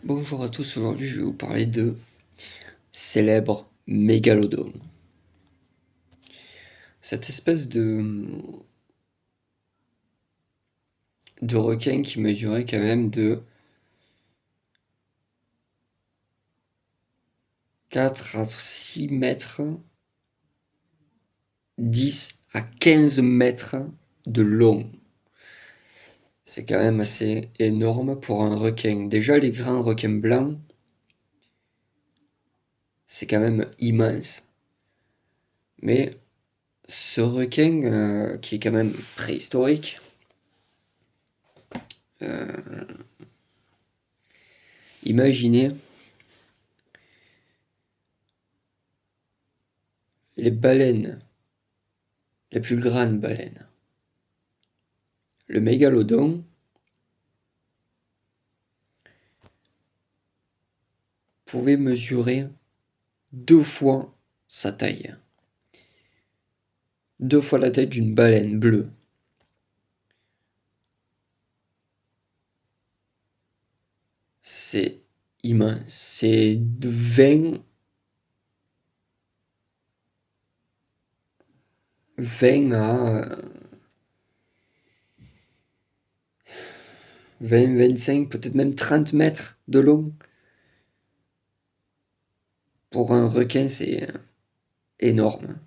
Bonjour à tous, aujourd'hui je vais vous parler de célèbre mégalodon. Cette espèce de requin qui mesurait quand même de 4 à 6 mètres, 10 à 15 mètres de long. C'est quand même assez énorme pour un requin. Déjà les grands requins blancs, c'est quand même immense. Mais ce requin qui est quand même préhistorique, euh, imaginez les baleines, les plus grandes baleines. Le mégalodon pouvait mesurer 2 fois sa taille. 2 fois la taille d'une baleine bleue. C'est immense. C'est de 20 à 20, 25, peut-être même 30 mètres de long. Pour un requin, c'est énorme.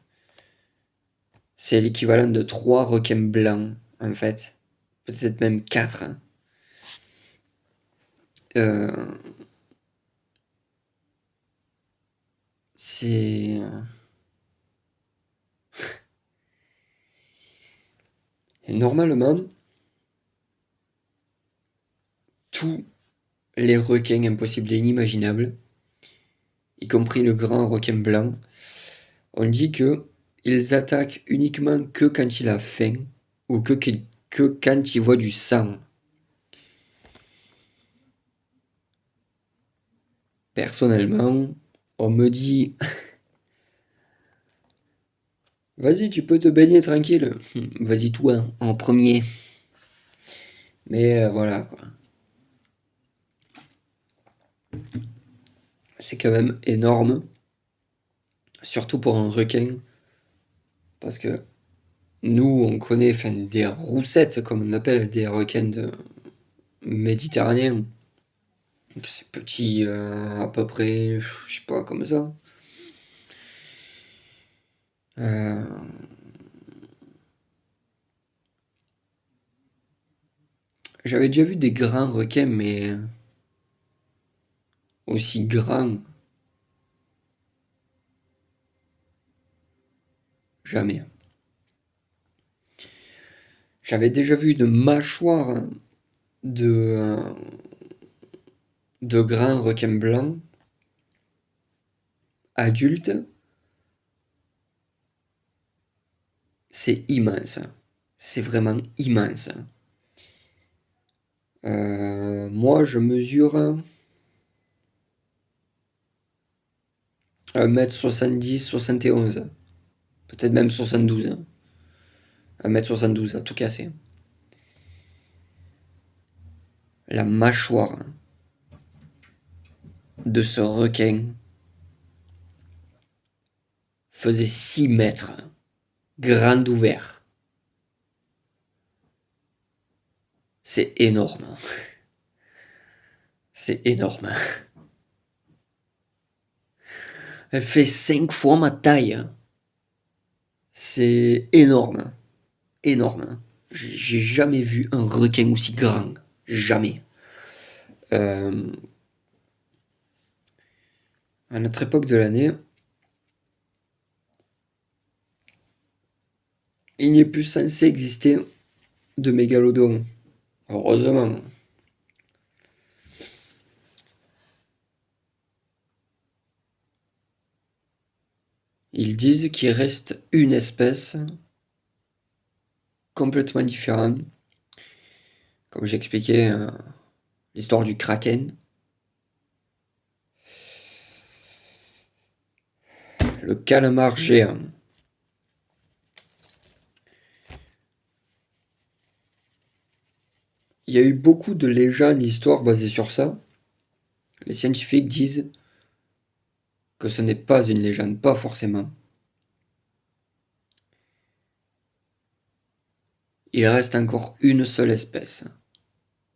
C'est l'équivalent de 3 requins blancs, en fait. Peut-être même 4. Euh, c'est... Et normalement, tous les requins impossibles et inimaginables, y compris le grand requin blanc, on dit que ils attaquent uniquement que quand il a faim ou que quand il voit du sang. Personnellement, on me dit vas-y, tu peux te baigner tranquille. Vas-y toi en premier. Mais voilà quoi. C'est quand même énorme, surtout pour un requin, parce que nous on connaît enfin, des roussettes comme on appelle des requins méditerranéens. C'est petit à peu près, je sais pas comme ça. Euh, J'avais déjà vu des grands requins, mais aussi grands, jamais. J'avais déjà vu une mâchoire de, de grands requins blancs adultes. C'est immense. C'est vraiment immense. Moi, je mesure 1,70 m, 71. Peut-être même 72. 1,72 m à tout casser. La mâchoire de ce requin faisait 6 mètres, grande ouvert. C'est énorme. C'est énorme. Elle fait 5 fois ma taille. C'est énorme. Énorme. J'ai jamais vu un requin aussi grand. Jamais. Euh, à notre époque de l'année, il n'est plus censé exister de mégalodon. Heureusement. Ils disent qu'il reste une espèce complètement différente. Comme j'expliquais, l'histoire du kraken. Le calamar géant. Il y a eu beaucoup de légendes, d'histoires basées sur ça. Les scientifiques disent que ce n'est pas une légende, pas forcément. Il reste encore une seule espèce,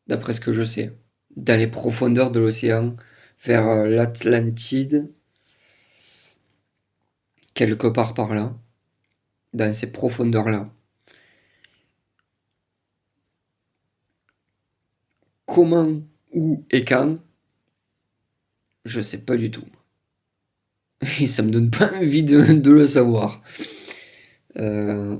d'après ce que je sais, dans les profondeurs de l'océan, vers l'Atlantide, quelque part par là, dans ces profondeurs-là. Comment, où et quand, je sais pas du tout. Et ça me donne pas envie de le savoir. Euh,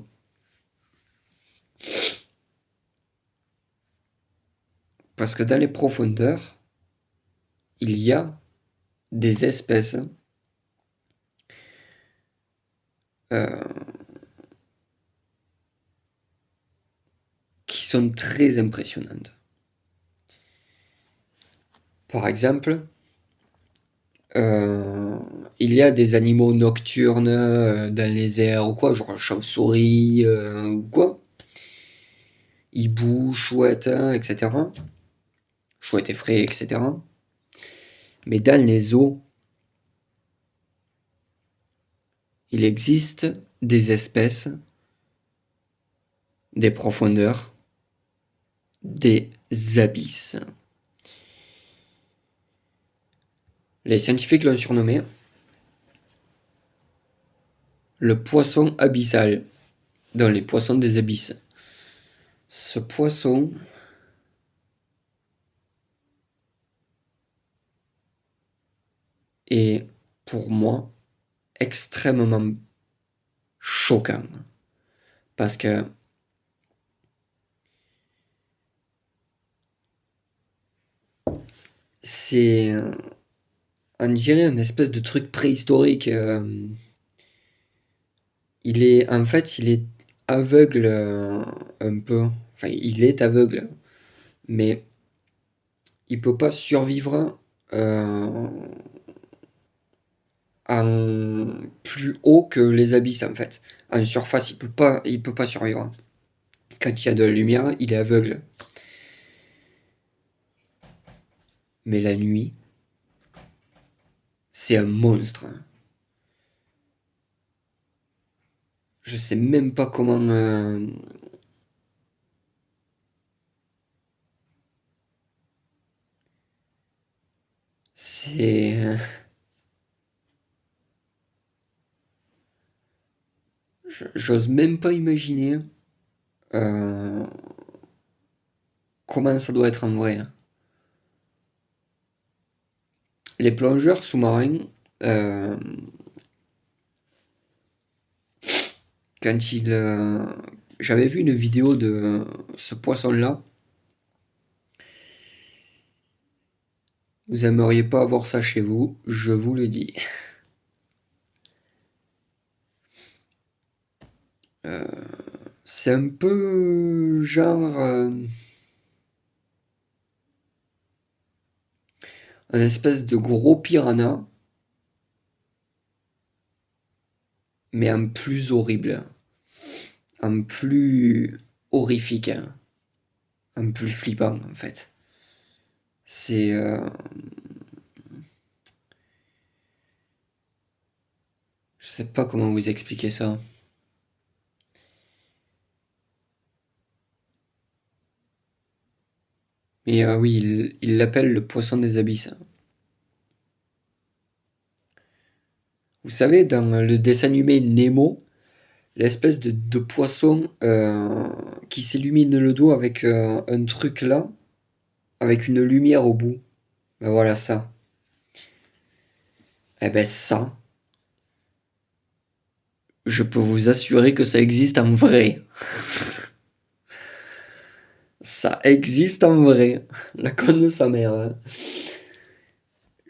Parce que dans les profondeurs, il y a des espèces euh, qui sont très impressionnantes. Par exemple, euh, il y a des animaux nocturnes dans les airs ou quoi, genre chauve-souris ou quoi, hibou, chouette, etc. Chouette effrayé, etc. Mais dans les eaux, il existe des espèces, des profondeurs, des abysses. Les scientifiques l'ont surnommé le poisson abyssal, dans les poissons des abysses. Ce poisson est, pour moi, extrêmement choquant. Parce que c'est, on dirait une espèce de truc préhistorique. Il est aveugle un peu. Enfin, il est aveugle, mais il peut pas survivre euh, en plus haut que les abysses en fait. En surface, il peut pas survivre. Quand il y a de la lumière, il est aveugle. Mais la nuit, c'est un monstre. Je sais même pas comment. C'est. J'ose même pas imaginer euh, comment ça doit être en vrai. Les plongeurs sous-marins, euh, quand ils. J'avais vu une vidéo de ce poisson-là. Vous aimeriez pas avoir ça chez vous, je vous le dis. Euh, c'est un peu genre un espèce de gros piranha, mais en plus horrible, en plus horrifique, en plus flippant en fait. C'est, je sais pas comment vous expliquer ça. Mais oui, il l'appelle le poisson des abysses. Vous savez, dans le dessin animé Nemo, l'espèce de poisson qui s'illumine le dos avec un truc là, avec une lumière au bout. Ben voilà ça. Eh ben ça, je peux vous assurer que ça existe en vrai. Ça existe en vrai. La conne de sa mère, hein.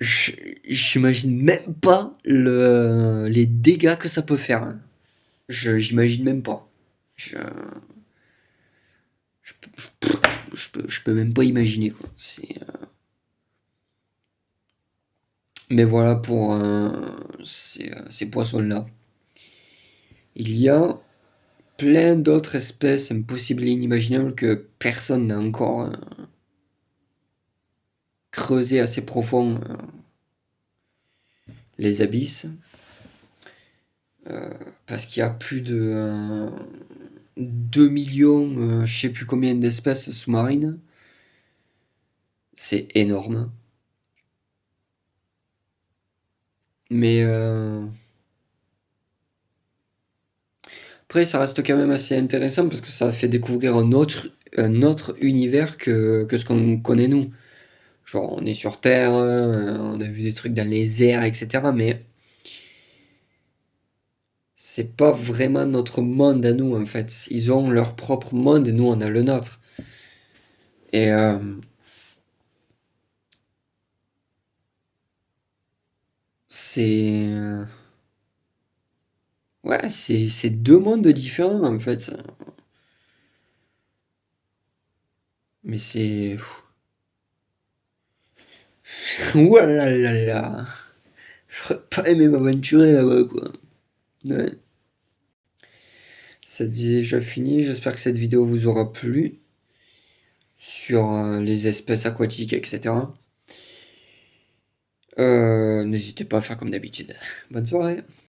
J'imagine même pas les dégâts que ça peut faire, hein. J'imagine même pas. Je, je, je peux même pas imaginer quoi. Mais voilà pour ces poissons-là. Il y a plein d'autres espèces impossibles et inimaginables que personne n'a encore creuser assez profond les abysses. Parce qu'il y a plus de 2 millions, je sais plus combien d'espèces sous-marines. C'est énorme. Mais après, ça reste quand même assez intéressant parce que ça fait découvrir un autre univers que ce qu'on connaît nous. Genre, on est sur Terre, on a vu des trucs dans les airs, etc. Mais c'est pas vraiment notre monde à nous, en fait. Ils ont leur propre monde et nous, on a le nôtre. Et c'est. Ouais, c'est deux mondes différents, en fait. Mais c'est. Ouah là là là. J'aurais pas aimé m'aventurer là-bas, quoi. Ouais. C'est déjà fini. J'espère que cette vidéo vous aura plu sur les espèces aquatiques, etc. N'hésitez pas à faire comme d'habitude. Bonne soirée.